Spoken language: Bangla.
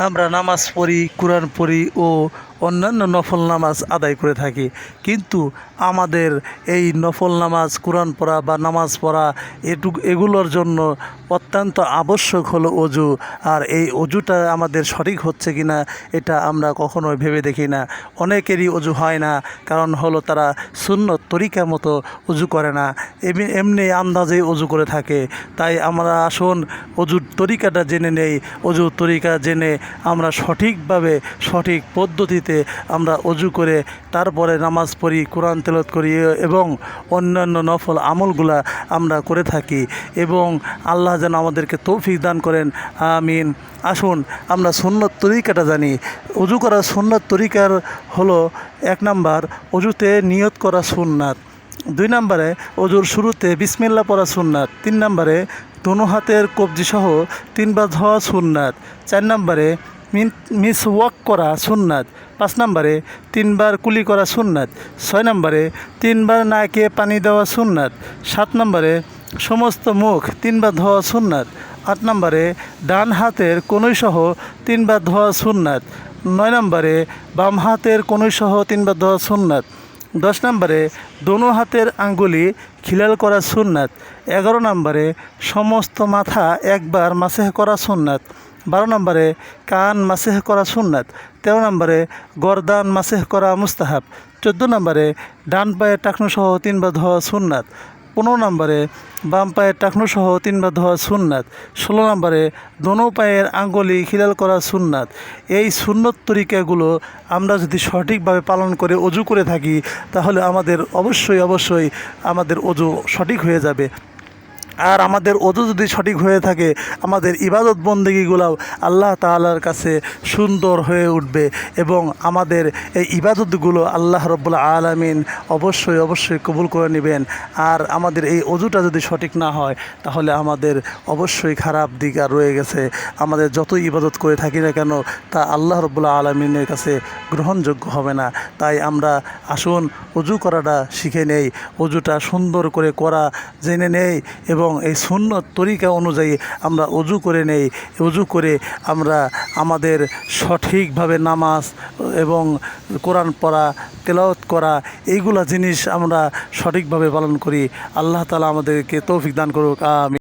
আমরা নামাজ পড়ি, কোরআন পড়ি ও অন্যান্য নফল নামাজ আদায় করে থাকি। কিন্তু আমাদের এই নফল নামাজ, কোরআন পড়া বা নামাজ পড়া এগুলোর জন্য অত্যন্ত আবশ্যক হলো অজু। আর এই অজুটা আমাদের সঠিক হচ্ছে কি না এটা আমরা কখনোই ভেবে দেখি না। অনেকেরই অজু হয় না, কারণ হলো তারা সুন্নত তরিকা মতো অজু করে না, এমনি আন্দাজেই অজু করে থাকে। তাই আমরা আসুন অজুর তরিকাটা জেনে নেই। অজুর তরিকা জেনে আমরা সঠিকভাবে, সঠিক পদ্ধতিতে আমরা অজু করে তারপরে নামাজ পড়ি, কোরআন তেলাওয়াত করি এবং অন্যান্য নফল আমলগুলা আমরা করে থাকি, এবং আল্লাহ যেন আমাদেরকে তৌফিক দান করেন, আমিন। আসুন আমরা সুন্নত তরিকাটা জানি। অজু করার সুন্নত তরিকার হলো 1 নাম্বার, অজুতে নিয়ত করা সুন্নাত। 2 নম্বরে অজুর শুরুতে বিসমিল্লাহ পড়া সুন্নাত। 3 নম্বরে দোনো হাতের কবজিসহ 3 বার ধোয়া সুন্নাত। 4 নম্বরে মিসওয়াক করা সুন্নাত। 5 নম্বরে 3 বার কুলি করা সুন্নাত। 6 নম্বরে 3 বার নাকে পানি দেওয়া সুন্নাত। 7 নম্বরে সমস্ত মুখ 3 বার ধোয়া সুন্নাত। 8 নম্বরে ডান হাতের কনুইসহ 3 বার ধোয়া সুন্নাত। 9 নম্বরে বাম হাতের কনুইসহ 3 বার ধোয়া সুন্নাত। 10 নম্বরে দোনো হাতের আঙ্গুলি খিলাল করা সুন্নাত। 11 নম্বরে সমস্ত মাথা একবার মাসেহ করা সুন্নাত। 12 নম্বরে কান মাসেহ করা সুন্নাত। 13 নম্বরে গরদান মাসেহ করা মুস্তাহাব। 14 নম্বরে ডান পায়ের টাকনুসহ 3 বার ধোয়া সুন্নাত। 15 নম্বরে বাম পায়ের টাকনুসহ 3 বার ধোয়া সুন্নাত। 16 নম্বরে দোনো পায়ের আঙ্গুলি খিলাল করা সুন্নাত। এই সুন্নত তরিকাগুলো আমরা যদি সঠিকভাবে পালন করে অজু করে থাকি, তাহলে আমাদের অবশ্যই আমাদের অজু সঠিক হয়ে যাবে। আর আমাদের অজু যদি সঠিক হয়ে থাকে, আমাদের ইবাদত বন্দেগীগুলোও আল্লাহ তাআলার কাছে সুন্দর হয়ে উঠবে, এবং আমাদের এই ইবাদতগুলো আল্লাহ রাব্বুল আলামিন অবশ্যই কবুল করে নেবেন। আর আমাদের এই অজুটা যদি সঠিক না হয়, তাহলে আমাদের অবশ্যই খারাপ দিক আর রয়ে গেছে। আমাদের যতই ইবাদত করে থাকি না কেন, তা আল্লাহ রাব্বুল আলামিনের কাছে গ্রহণযোগ্য হবে না। তাই আমরা আসুন অজু করাটা শিখে নেই, অজুটা সুন্দর করে করা জেনে নেই, এবং এই সুন্নত তরিকা অনুযায়ী আমরা অজু করে নেই। অজু করে আমরা আমাদের সঠিকভাবে নামাজ এবং কোরআন পড়া, তেলাওয়াত করা, এইগুলা জিনিস আমরা সঠিকভাবে পালন করি। আল্লাহ তাআলা আমাদেরকে তৌফিক দান করুক, আমিন।